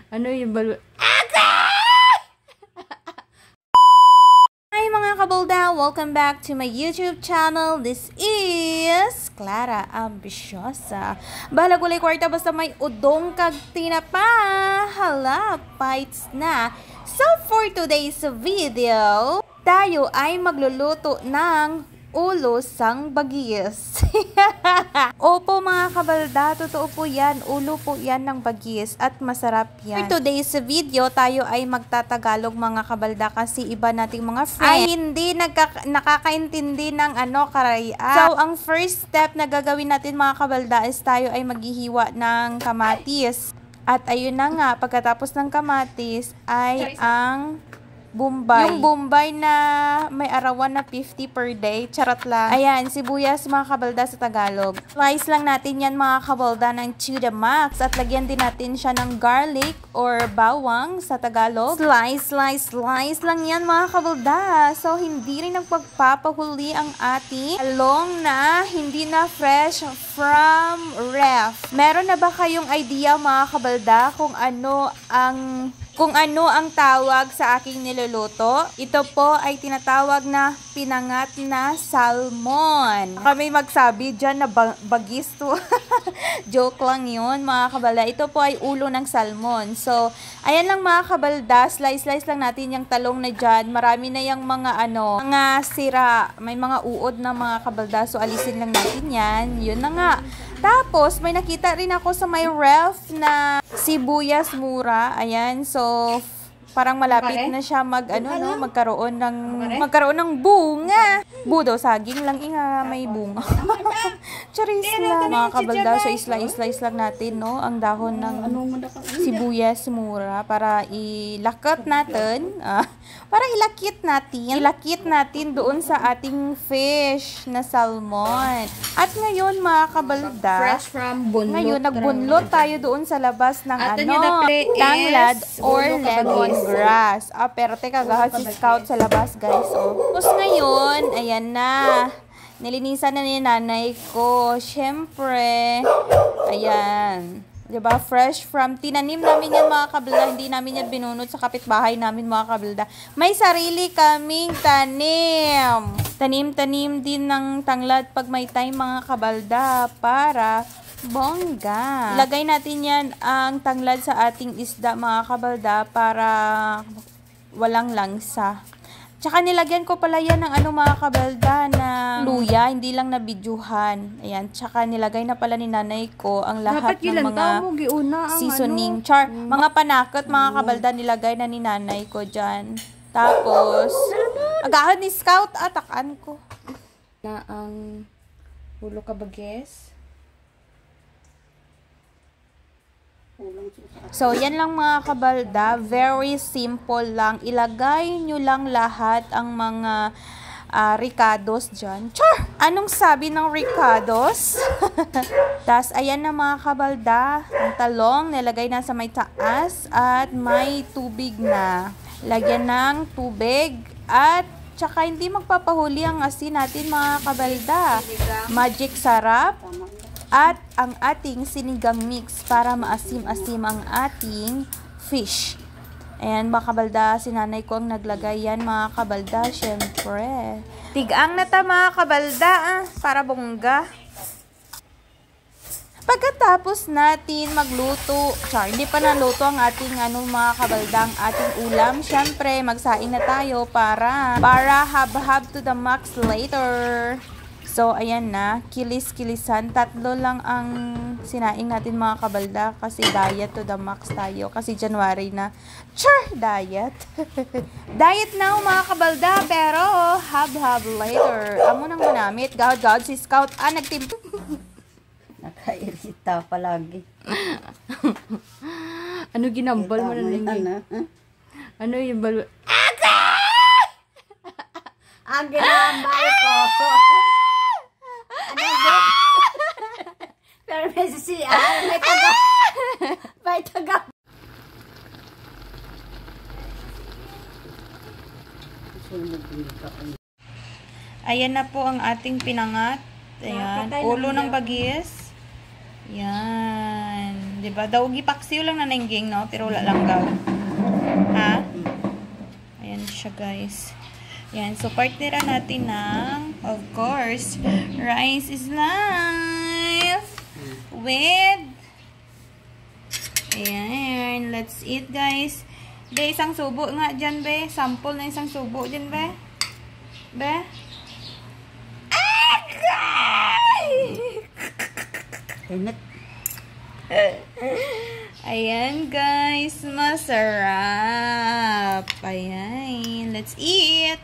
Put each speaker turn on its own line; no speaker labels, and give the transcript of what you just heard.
Ano yung balon? Hi mga kabalda! Welcome back to my YouTube channel. This is Clara Ambisyosa. Bahala gulay kwarta basta may udong kag tinapa. Hala, bites na. So for today's video, tayo ay magluluto ng ulo sang bagis. Opo mga kabalda, totoo po yan. Ulo po yan ng bagis at masarap yan. For today's video, tayo ay magtatagalog mga kabalda kasi iba nating mga friends ay hindi nakakaintindi ng karayaan. So, ang first step na gagawin natin mga kabalda is tayo ay maghihiwa ng kamatis. At ayun na nga, pagkatapos ng kamatis ay ang Bombay. Yung Bombay na may arawan na 50 per day. Charot lang. Ayan, sibuyas mga kabalda sa Tagalog. Slice lang natin yan mga kabalda ng to the max. At lagyan din natin siya ng garlic or bawang sa Tagalog. Slice lang yan mga kabalda. So, hindi rin nagpagpapahuli ang ating talong na hindi na fresh from ref. Meron na ba kayong idea mga kabalda kung ano ang tawag sa aking niluluto? Ito po ay tinatawag na pinangat na salmon. Kami magsabi dyan na bagis to. Joke lang yun mga kabalda. Ito po ay ulo ng salmon. So, ayan lang mga kabalda. Slice lang natin yung talong na dyan. Marami na yung mga mga sira. May mga uod na mga kabalda. So, alisin lang natin yan. Yun na nga. Tapos, may nakita rin ako sa may ref na sibuyas mura. Ayan. So, parang malapit na siya magkaroon ng bunga. Budo, saging lang may bunga. Charis lang. Mga kabalda, so slice lang natin, ang dahon ng sibuyas mura para ilakit natin. Ilakit natin doon sa ating fish na salmon. At ngayon, mga kabalda,
fresh from bunlot.
Ngayon, nagbunlot tayo doon sa labas ng tanglad or lemongrass. Pero teka, gahal si Scout sa labas, guys. Tapos ngayon, ayan na. Nilinisan na ni nanay ko. Siyempre, ayan. Diba? Fresh from, tinanim namin yan mga kabalda. Hindi namin yan binunot sa kapitbahay namin mga kabalda. May sarili kaming tanim. Tanim din ng tanglad pag may time mga kabalda para bongga. Ilagay natin yan ang tanglad sa ating isda mga kabalda para walang langsa. Tsaka nilagyan ko pala yan ng mga kabalda na luya, hindi lang na bidyuhan. Ayan, tsaka nilagay na pala ni nanay ko ang lahat ng mga seasoning. Mga panakot mga kabalda nilagay na ni nanay ko dyan. Tapos, agahan ni Scout, atakan ko.
Na ang ulo kabagis.
So, yan lang mga kabalda. Very simple lang. Ilagay nyo lang lahat ang mga ricados dyan. Char! Anong sabi ng ricados? Tas, ayan na mga kabalda. Ang talong, nilagay na sa may taas at may tubig na. Lagyan ng tubig at tsaka hindi magpapahuli ang asin natin mga kabalda. Magic sarap. At ang ating sinigang mix para maasim-asim ang ating fish. Ayan mga kabalda, sinanay ko ang naglagay yan mga kabalda, syempre. Tigang na ta mga kabalda, para bongga. Pagkatapos natin magluto, hindi pa naluto ang ating mga kabalda, ang ating ulam. Syempre, magsaing na tayo para hab-hab to the max later. So, ayan na. Kilis-kilisan. 3 lang ang sinaing natin mga kabalda kasi diet to the max tayo. Kasi January na. Diet. Diet now mga kabalda pero hab-hab later. Amo nang manamit. God, si Scout. Nagtim...
Nakairita palagi.
Ano ginambal mo na lang? Ano yung balon?
Ang ginambal ko. Pero may sisiyan. May taga.
Ayan na po ang ating pinangat. Ayan. Ulo ng bagis. Yan. Diba? Daw gipaksiw lang na nangging, no? Pero wala lang daw. Ha? Ayan siya, guys. Yan. So, partnera natin ng, of course, rice is life with, ayan. Let's eat, guys. Be, isang subo nga dyan, be. Sample na isang subo dyan, be. Be?
Init.
Ayan, guys. Masarap. Ayan. Let's eat.